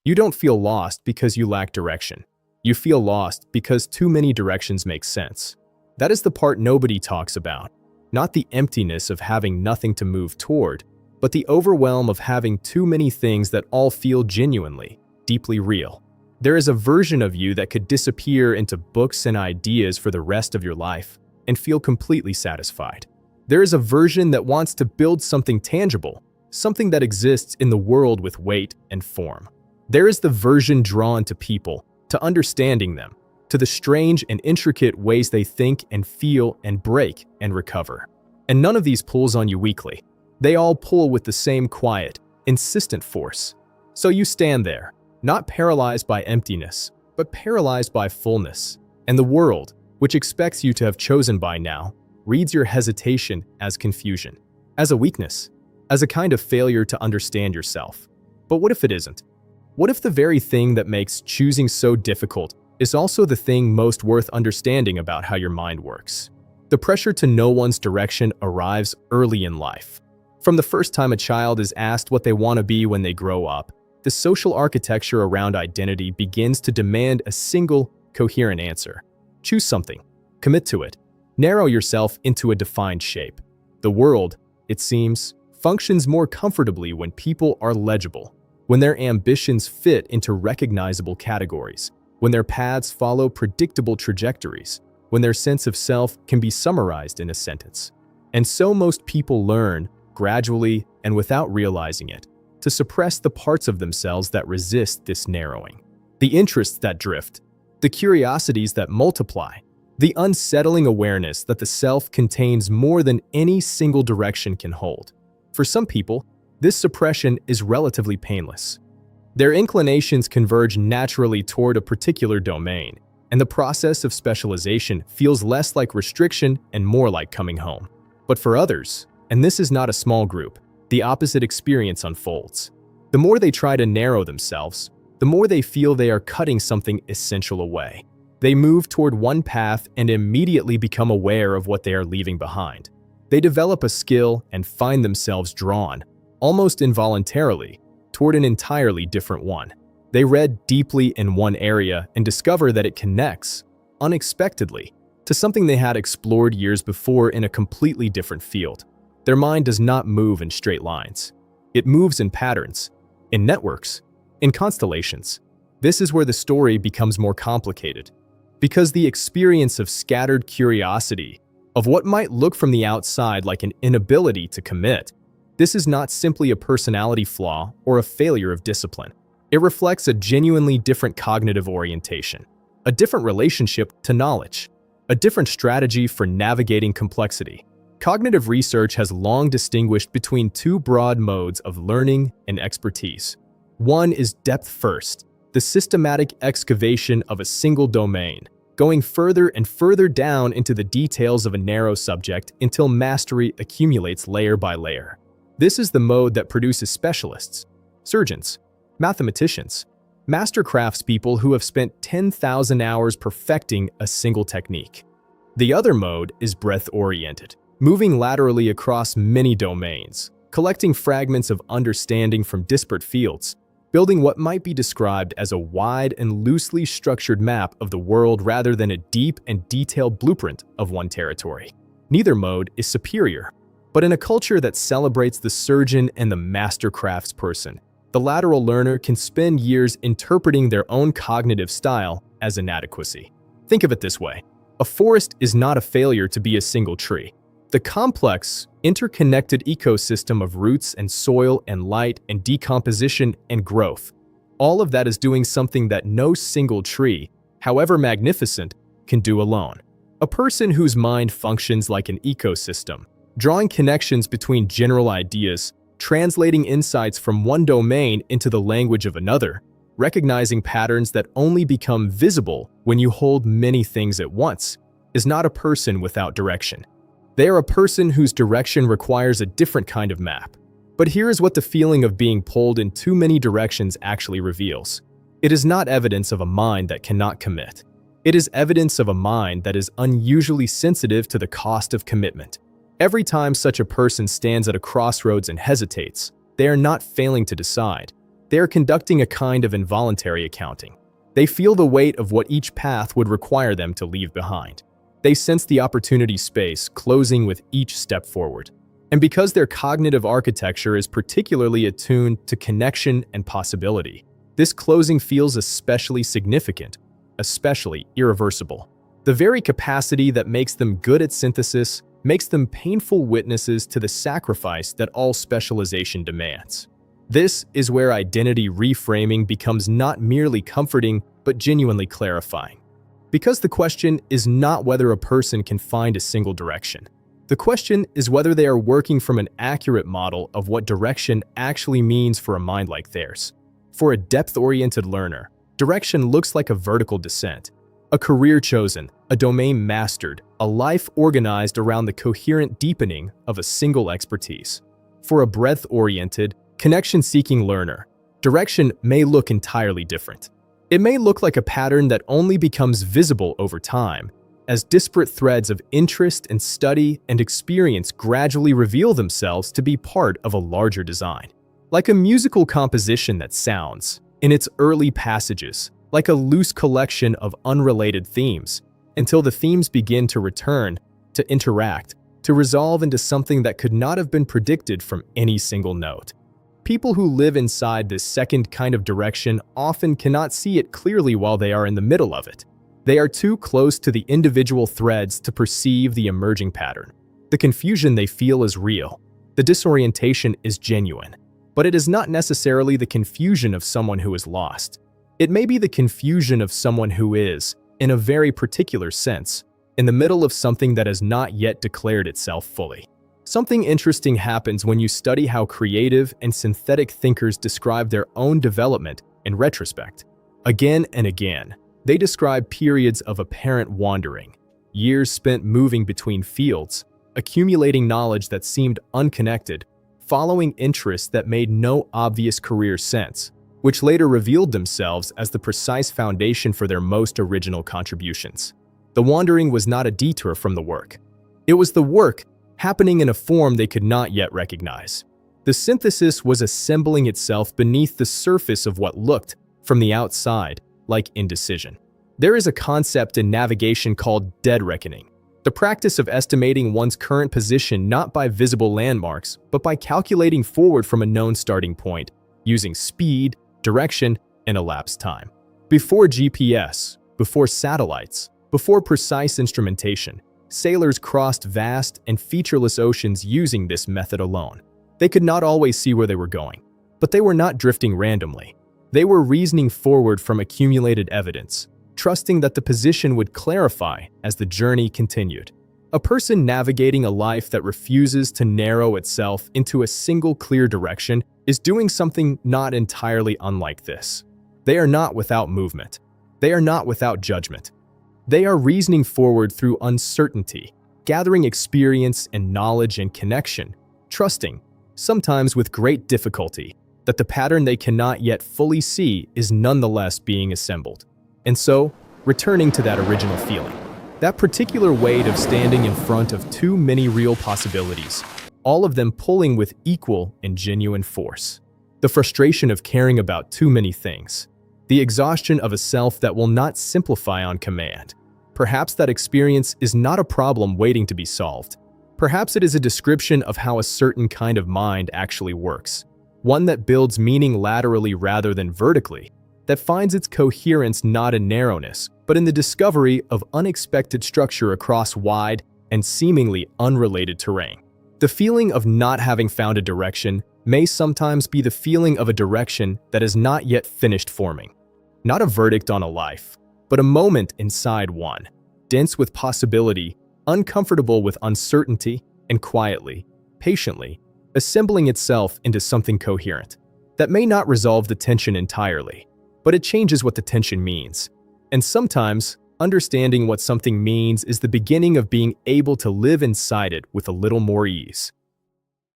You don't feel lost because you lack direction. You feel lost because too many directions make sense. That is the part nobody talks about. Not the emptiness of having nothing to move toward, but the overwhelm of having too many things that all feel genuinely, deeply real. There is a version of you that could disappear into books and ideas for the rest of your life and feel completely satisfied. There is a version that wants to build something tangible, something that exists in the world with weight and form. There is the version drawn to people, to understanding them, to the strange and intricate ways they think and feel and break and recover. And none of these pulls on you weakly. They all pull with the same quiet, insistent force. So you stand there, not paralyzed by emptiness, but paralyzed by fullness. And the world, which expects you to have chosen by now, reads your hesitation as confusion, as a weakness, as a kind of failure to understand yourself. But what if it isn't? What if the very thing that makes choosing so difficult is also the thing most worth understanding about how your mind works? The pressure to know one's direction arrives early in life. From the first time a child is asked what they want to be when they grow up, the social architecture around identity begins to demand a single, coherent answer. Choose something, commit to it, narrow yourself into a defined shape. The world, it seems, functions more comfortably when people are legible, when their ambitions fit into recognizable categories, when their paths follow predictable trajectories, when their sense of self can be summarized in a sentence. And so most people learn, gradually and without realizing it, to suppress the parts of themselves that resist this narrowing. The interests that drift, the curiosities that multiply, the unsettling awareness that the self contains more than any single direction can hold. For some people, this suppression is relatively painless. Their inclinations converge naturally toward a particular domain, and the process of specialization feels less like restriction and more like coming home. But for others, and this is not a small group, the opposite experience unfolds. The more they try to narrow themselves, the more they feel they are cutting something essential away. They move toward one path and immediately become aware of what they are leaving behind. They develop a skill and find themselves drawn, almost involuntarily, toward an entirely different one. They read deeply in one area and discover that it connects, unexpectedly, to something they had explored years before in a completely different field. Their mind does not move in straight lines. It moves in patterns, in networks, in constellations. This is where the story becomes more complicated, because the experience of scattered curiosity, of what might look from the outside like an inability to commit, this is not simply a personality flaw or a failure of discipline. It reflects a genuinely different cognitive orientation, a different relationship to knowledge, a different strategy for navigating complexity. Cognitive research has long distinguished between two broad modes of learning and expertise. One is depth first, the systematic excavation of a single domain, going further and further down into the details of a narrow subject until mastery accumulates layer by layer. This is the mode that produces specialists, surgeons, mathematicians, master craftspeople who have spent 10,000 hours perfecting a single technique. The other mode is breadth-oriented, moving laterally across many domains, collecting fragments of understanding from disparate fields, building what might be described as a wide and loosely structured map of the world rather than a deep and detailed blueprint of one territory. Neither mode is superior, but in a culture that celebrates the surgeon and the master craftsperson, the lateral learner can spend years interpreting their own cognitive style as inadequacy. Think of it this way: a forest is not a failure to be a single tree. The complex, interconnected ecosystem of roots and soil and light and decomposition and growth, all of that is doing something that no single tree, however magnificent, can do alone. A person whose mind functions like an ecosystem, drawing connections between general ideas, translating insights from one domain into the language of another, recognizing patterns that only become visible when you hold many things at once, is not a person without direction. They are a person whose direction requires a different kind of map. But here is what the feeling of being pulled in too many directions actually reveals. It is not evidence of a mind that cannot commit. It is evidence of a mind that is unusually sensitive to the cost of commitment. Every time such a person stands at a crossroads and hesitates, they are not failing to decide. They are conducting a kind of involuntary accounting. They feel the weight of what each path would require them to leave behind. They sense the opportunity space closing with each step forward. And because their cognitive architecture is particularly attuned to connection and possibility, this closing feels especially significant, especially irreversible. The very capacity that makes them good at synthesis makes them painful witnesses to the sacrifice that all specialization demands. This is where identity reframing becomes not merely comforting, but genuinely clarifying. Because the question is not whether a person can find a single direction. The question is whether they are working from an accurate model of what direction actually means for a mind like theirs. For a depth-oriented learner, direction looks like a vertical descent, a career chosen, a domain mastered, a life organized around the coherent deepening of a single expertise. For a breadth-oriented, connection-seeking learner, direction may look entirely different. It may look like a pattern that only becomes visible over time, as disparate threads of interest and study and experience gradually reveal themselves to be part of a larger design. Like a musical composition that sounds, in its early passages, like a loose collection of unrelated themes, until the themes begin to return, to interact, to resolve into something that could not have been predicted from any single note. People who live inside this second kind of direction often cannot see it clearly while they are in the middle of it. They are too close to the individual threads to perceive the emerging pattern. The confusion they feel is real. The disorientation is genuine. But it is not necessarily the confusion of someone who is lost. It may be the confusion of someone who is, in a very particular sense, in the middle of something that has not yet declared itself fully. Something interesting happens when you study how creative and synthetic thinkers describe their own development in retrospect. Again and again, they describe periods of apparent wandering, years spent moving between fields, accumulating knowledge that seemed unconnected, following interests that made no obvious career sense, which later revealed themselves as the precise foundation for their most original contributions. The wandering was not a detour from the work. It was the work happening in a form they could not yet recognize. The synthesis was assembling itself beneath the surface of what looked, from the outside, like indecision. There is a concept in navigation called dead reckoning, the practice of estimating one's current position not by visible landmarks, but by calculating forward from a known starting point, using speed, direction, and elapsed time. Before GPS, before satellites, before precise instrumentation, sailors crossed vast and featureless oceans using this method alone. They could not always see where they were going, but they were not drifting randomly. They were reasoning forward from accumulated evidence, trusting that the position would clarify as the journey continued. A person navigating a life that refuses to narrow itself into a single clear direction is doing something not entirely unlike this. They are not without movement. They are not without judgment. They are reasoning forward through uncertainty, gathering experience and knowledge and connection, trusting, sometimes with great difficulty, that the pattern they cannot yet fully see is nonetheless being assembled. And so, returning to that original feeling, that particular weight of standing in front of too many real possibilities, all of them pulling with equal and genuine force. The frustration of caring about too many things. The exhaustion of a self that will not simplify on command. Perhaps that experience is not a problem waiting to be solved. Perhaps it is a description of how a certain kind of mind actually works. One that builds meaning laterally rather than vertically, that finds its coherence not in narrowness, but in the discovery of unexpected structure across wide and seemingly unrelated terrain. The feeling of not having found a direction may sometimes be the feeling of a direction that is not yet finished forming. Not a verdict on a life, but a moment inside one, dense with possibility, uncomfortable with uncertainty, and quietly, patiently, assembling itself into something coherent. That may not resolve the tension entirely, but it changes what the tension means. And sometimes, understanding what something means is the beginning of being able to live inside it with a little more ease.